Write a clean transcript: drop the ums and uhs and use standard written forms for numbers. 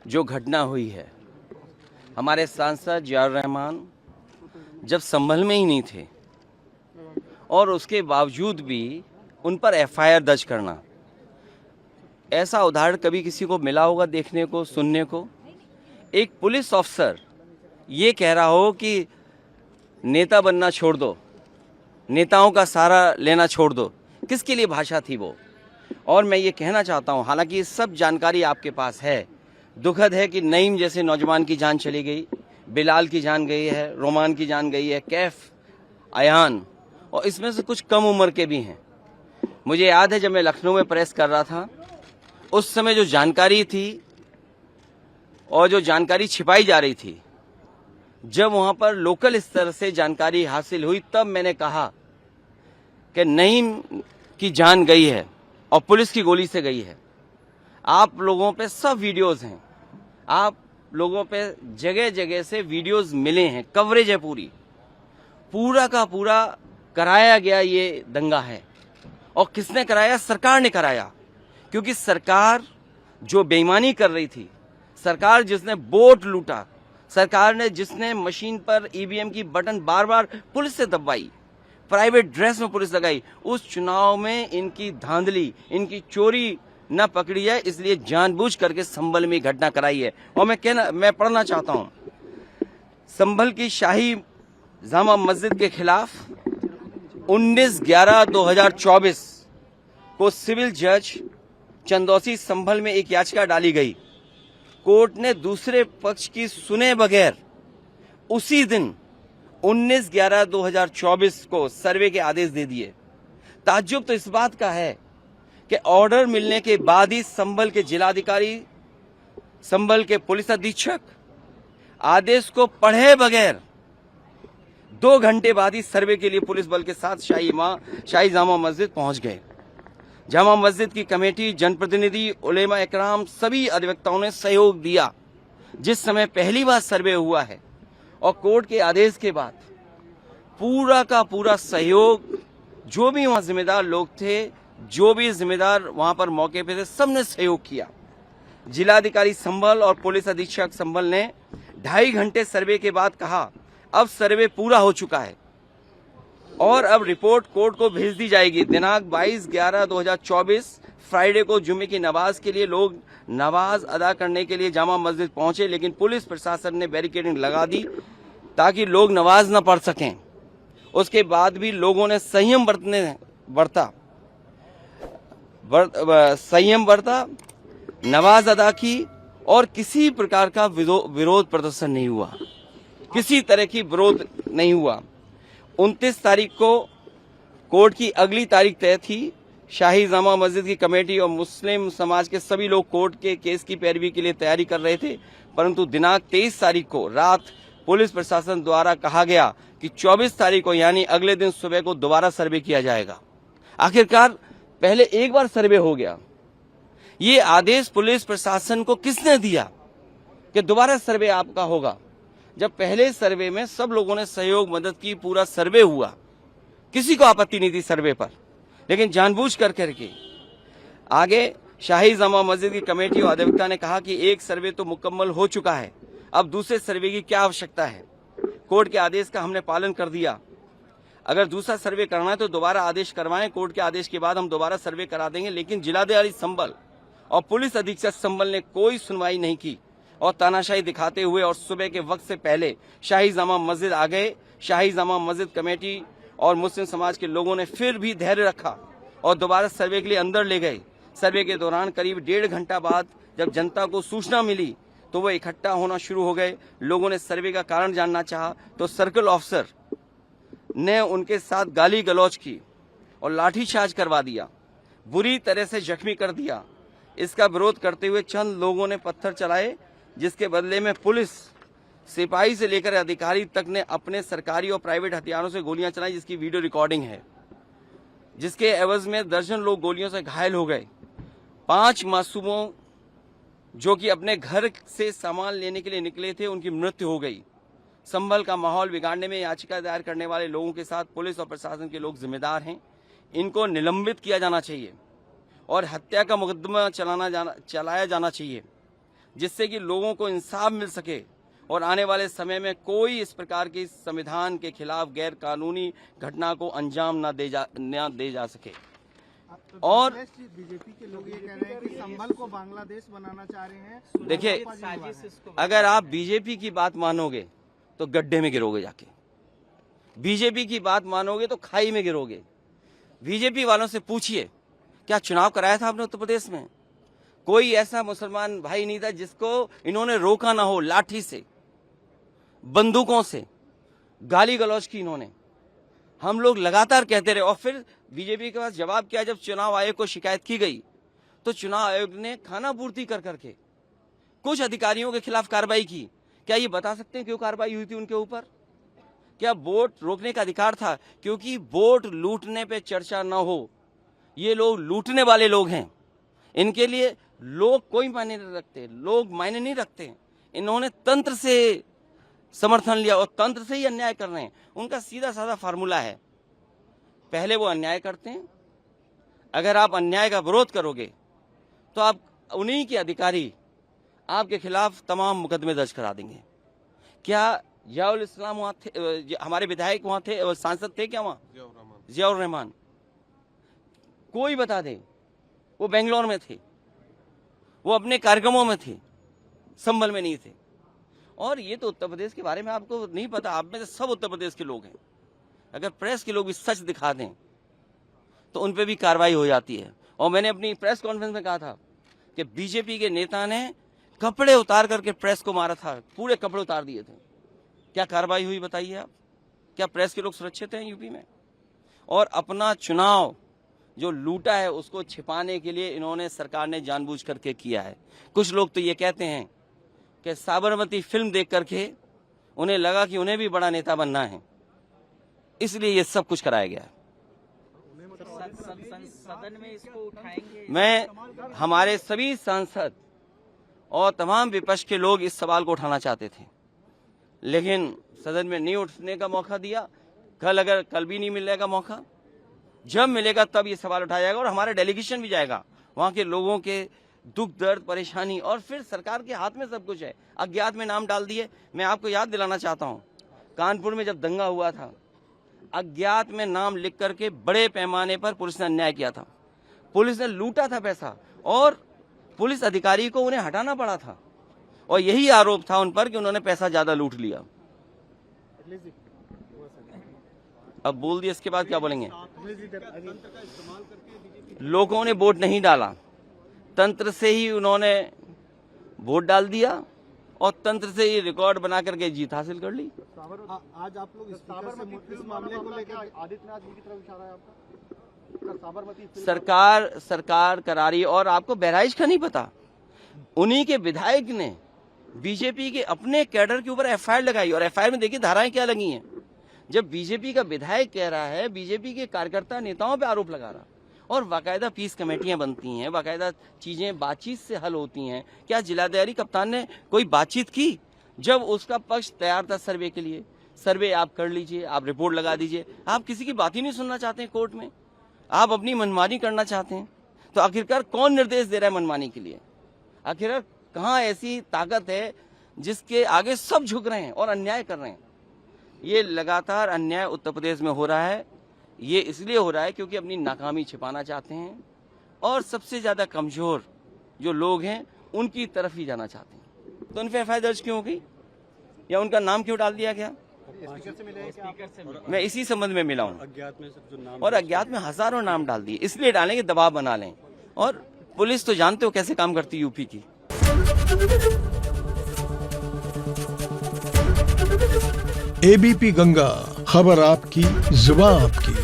जो घटना हुई है, हमारे सांसद जियाउर रहमान जब संभल में ही नहीं थे और उसके बावजूद भी उन पर एफआईआर दर्ज करना, ऐसा उदाहरण कभी किसी को मिला होगा देखने को, सुनने को? एक पुलिस ऑफिसर ये कह रहा हो कि नेता बनना छोड़ दो, नेताओं का सहारा लेना छोड़ दो, किसके लिए भाषा थी वो? और मैं ये कहना चाहता हूँ, हालांकि ये सब जानकारी आपके पास है, दुखद है कि नईम जैसे नौजवान की जान चली गई, बिलाल की जान गई है, रोमान की जान गई है, कैफ, अयान, और इसमें से कुछ कम उम्र के भी हैं। मुझे याद है जब मैं लखनऊ में प्रेस कर रहा था, उस समय जो जानकारी थी और जो जानकारी छिपाई जा रही थी, जब वहां पर लोकल स्तर से जानकारी हासिल हुई, तब मैंने कहा कि नईम की जान गई है और पुलिस की गोली से गई है। आप लोगों पे सब वीडियोस हैं, आप लोगों पे जगह जगह से वीडियोस मिले हैं, कवरेज है, पूरा का पूरा कराया गया ये दंगा है। और किसने कराया? सरकार ने कराया, क्योंकि सरकार जो बेईमानी कर रही थी, सरकार जिसने वोट लूटा, सरकार ने जिसने मशीन पर ईवीएम की बटन बार बार पुलिस से दबाई, प्राइवेट ड्रेस में पुलिस लगाई, उस चुनाव में इनकी धांधली, इनकी चोरी न पकड़ी है, इसलिए जानबूझ करके संभल में घटना कराई है। और मैं पढ़ना चाहता हूं, संभल की शाही जामा मस्जिद के खिलाफ 19/11/2024 को सिविल जज चंदौसी संभल में एक याचिका डाली गई। कोर्ट ने दूसरे पक्ष की सुने बगैर उसी दिन 19/11/2024 को सर्वे के आदेश दे दिए। ताज्जुब तो इस बात का है कि ऑर्डर मिलने के बाद ही संभल के जिलाधिकारी, संभल के पुलिस अधीक्षक आदेश को पढ़े बगैर 2 घंटे बाद ही सर्वे के लिए पुलिस बल के साथ शाही जामा मस्जिद पहुंच गए। जामा मस्जिद की कमेटी, जनप्रतिनिधि, उलेमा इकराम, सभी अधिवक्ताओं ने सहयोग दिया। जिस समय पहली बार सर्वे हुआ है और कोर्ट के आदेश के बाद पूरा का पूरा सहयोग, जो भी वहां जिम्मेदार लोग थे, जो भी जिम्मेदार वहां पर मौके पे थे, सबने सहयोग किया। जिलाधिकारी संभल और पुलिस अधीक्षक संभल ने 2.5 घंटे सर्वे के बाद कहा, अब सर्वे पूरा हो चुका है और अब रिपोर्ट कोर्ट को भेज दी जाएगी। दिनांक 22/11/2024 फ्राइडे को जुम्मे की नमाज के लिए लोग नमाज अदा करने के लिए जामा मस्जिद पहुंचे, लेकिन पुलिस प्रशासन ने बैरिकेडिंग लगा दी ताकि लोग नमाज न पढ़ सकें। उसके बाद भी लोगों ने संयम बरता, नमाज अदा की और किसी प्रकार का विरोध प्रदर्शन नहीं हुआ, किसी तरह की विरोध नहीं हुआ। 29 तारीख को कोर्ट की अगली तारीख तय थी। शाही जामा मस्जिद की कमेटी और मुस्लिम समाज के सभी लोग कोर्ट के केस की पैरवी के लिए तैयारी कर रहे थे, परंतु दिनांक 23 तारीख को रात पुलिस प्रशासन द्वारा कहा गया कि 24 तारीख को यानी अगले दिन सुबह को दोबारा सर्वे किया जाएगा। आखिरकार पहले एक बार सर्वे हो गया। ये आदेश पुलिस प्रशासन को किसने दिया कि दोबारा सर्वे आपका होगा, जब पहले सर्वे में सब लोगों ने सहयोग मदद की, पूरा सर्वे हुआ, किसी को आपत्ति नहीं थी सर्वे पर, लेकिन जानबूझ करके आगे शाही जामा मस्जिद की कमेटी और अधिवक्ता ने कहा कि एक सर्वे तो मुकम्मल हो चुका है, अब दूसरे सर्वे की क्या आवश्यकता है। कोर्ट के आदेश का हमने पालन कर दिया, अगर दूसरा सर्वे करना है तो दोबारा आदेश करवाएं, कोर्ट के आदेश के बाद हम दोबारा सर्वे करा देंगे। लेकिन जिलाधिकारी संभल और पुलिस अधीक्षक संभल ने कोई सुनवाई नहीं की और तानाशाही दिखाते हुए और सुबह के वक्त से पहले शाही जामा मस्जिद आ गए। शाही जामा मस्जिद कमेटी और मुस्लिम समाज के लोगों ने फिर भी धैर्य रखा और दोबारा सर्वे के लिए अंदर ले गए। सर्वे के दौरान करीब 1.5 घंटा बाद जब जनता को सूचना मिली तो वो इकट्ठा होना शुरू हो गए। लोगों ने सर्वे का कारण जानना चाहा तो सर्कल ऑफिसर ने उनके साथ गाली गलौज की और लाठीचार्ज करवा दिया, बुरी तरह से जख्मी कर दिया। इसका विरोध करते हुए चंद लोगों ने पत्थर चलाए, जिसके बदले में पुलिस, सिपाही से लेकर अधिकारी तक ने अपने सरकारी और प्राइवेट हथियारों से गोलियां चलाई, जिसकी वीडियो रिकॉर्डिंग है, जिसके एवज में दर्जन लोग गोलियों से घायल हो गए। 5 मासूमों जो कि अपने घर से सामान लेने के लिए निकले थे, उनकी मृत्यु हो गई। संभल का माहौल बिगाड़ने में याचिका दायर करने वाले लोगों के साथ पुलिस और प्रशासन के लोग जिम्मेदार हैं। इनको निलंबित किया जाना चाहिए और हत्या का मुकदमा चलाया जाना चाहिए। जिससे कि लोगों को इंसाफ मिल सके और आने वाले समय में कोई इस प्रकार की संविधान के खिलाफ गैर कानूनी घटना को अंजाम न दे जा सके। और बीजेपी के लोग ये कह रहे हैं कि संभल को बांग्लादेश बनाना चाह रहे हैं। देखिए, अगर आप बीजेपी की बात मानोगे तो गड्ढे में गिरोगे, जाके बीजेपी की बात मानोगे तो खाई में गिरोगे। बीजेपी वालों से पूछिए, क्या चुनाव कराया था आपने उत्तर प्रदेश में? कोई ऐसा मुसलमान भाई नहीं था जिसको इन्होंने रोका ना हो। लाठी से, बंदूकों से गाली गलौज की इन्होंने। हम लोग लगातार कहते रहे और फिर बीजेपी के पास जवाब क्या? जब चुनाव आयोग को शिकायत की गई तो चुनाव आयोग ने खाना पूर्ति कर करके कुछ अधिकारियों के खिलाफ कार्रवाई की। क्या ये बता सकते हैं क्यों कार्रवाई हुई थी उनके ऊपर? क्या वोट रोकने का अधिकार था? क्योंकि वोट लूटने पे चर्चा न हो। ये लोग लूटने वाले लोग हैं, इनके लिए लोग कोई मायने नहीं रखते, लोग मायने नहीं रखते। इन्होंने तंत्र से समर्थन लिया और तंत्र से ही अन्याय कर रहे हैं। उनका सीधा साधा फार्मूला है, पहले वो अन्याय करते हैं, अगर आप अन्याय का विरोध करोगे तो आप उन्हीं के अधिकारी आपके खिलाफ तमाम मुकदमे दर्ज करा देंगे। क्या जियाउल इस्लाम वहाँ थे? हमारे विधायक वहाँ थे, सांसद थे क्या वहाँ? जियाउर रहमान। कोई बता दे, वो बेंगलोर में थे, वो अपने कार्यक्रमों में थे, संभल में नहीं थे। और ये तो उत्तर प्रदेश के बारे में आपको नहीं पता। आप में से सब उत्तर प्रदेश के लोग हैं। अगर प्रेस के लोग भी सच दिखा दें तो उन पे भी कार्रवाई हो जाती है। और मैंने अपनी प्रेस कॉन्फ्रेंस में कहा था कि बीजेपी के नेता ने कपड़े उतार करके प्रेस को मारा था, पूरे कपड़े उतार दिए थे। क्या कार्रवाई हुई बताइए आप? क्या प्रेस के लोग सुरक्षित हैं यूपी में? और अपना चुनाव जो लूटा है उसको छिपाने के लिए इन्होंने, सरकार ने जानबूझ करके किया है। कुछ लोग तो ये कहते हैं कि साबरमती फिल्म देख करके उन्हें लगा कि उन्हें भी बड़ा नेता बनना है, इसलिए ये सब कुछ कराया गया है। सदन में इसको उठाएंगे? मैं, हमारे सभी सांसद और तमाम विपक्ष के लोग इस सवाल को उठाना चाहते थे, लेकिन सदन में नहीं उठने का मौका दिया। कल भी नहीं मिलेगा मौका, जब मिलेगा तब ये सवाल उठाया जाएगा और हमारा डेलीगेशन भी जाएगा। वहाँ के लोगों के दुख दर्द परेशानी, और फिर सरकार के हाथ में सब कुछ है। अज्ञात में नाम डाल दिए। मैं आपको याद दिलाना चाहता हूँ, कानपुर में जब दंगा हुआ था, अज्ञात में नाम लिख करके बड़े पैमाने पर पुलिस ने अन्याय किया था। पुलिस ने लूटा था पैसा और पुलिस अधिकारी को उन्हें हटाना पड़ा था, और यही आरोप था उन पर कि उन्होंने पैसा ज्यादा लूट लिया। अब बोल दिया, इसके बाद क्या बोलेंगे? लोगों ने वोट नहीं डाला, तंत्र से ही उन्होंने वोट डाल दिया और तंत्र से ही रिकॉर्ड बना करके जीत हासिल कर ली। आज आप लोग इस मामले को लेकर आदित्यनाथ जी की तरफ इशारा है आपका? साबरमती सरकार करा रही है। और आपको बहराइच का नहीं पता, उन्हीं के विधायक ने बीजेपी के अपने कैडर के ऊपर एफआईआर लगाई, और एफआईआर में देखिए धाराएं क्या लगी हैं। जब बीजेपी का विधायक कह रहा है, बीजेपी के कार्यकर्ता नेताओं पे आरोप लगा रहा, और बाकायदा पीस कमेटियां बनती हैं, बाकायदा चीजें बातचीत से हल होती हैं। क्या जिलाधिकारी कप्तान ने कोई बातचीत की? जब उसका पक्ष तैयार था सर्वे के लिए, सर्वे आप कर लीजिए, आप रिपोर्ट लगा दीजिए। आप किसी की बात ही नहीं सुनना चाहते हैं कोर्ट में, आप अपनी मनमानी करना चाहते हैं। तो आखिरकार कौन निर्देश दे रहा है मनमानी के लिए? आखिरकार कहाँ ऐसी ताकत है जिसके आगे सब झुक रहे हैं और अन्याय कर रहे हैं? ये लगातार अन्याय उत्तर प्रदेश में हो रहा है। ये इसलिए हो रहा है क्योंकि अपनी नाकामी छिपाना चाहते हैं, और सबसे ज्यादा कमजोर जो लोग हैं उनकी तरफ ही जाना चाहते हैं। तो उन पे एफआईआर दर्ज क्यों हो गई, या उनका नाम क्यों डाल दिया गया? मैं इसी संबंध में मिला हूँ, और अज्ञात में हजारों नाम डाल दिए। इसलिए डालें कि दबाव बना लें। और पुलिस तो जानते हो कैसे काम करती है यूपी की। एबीपी गंगा, खबर आपकी, जुबान आपकी।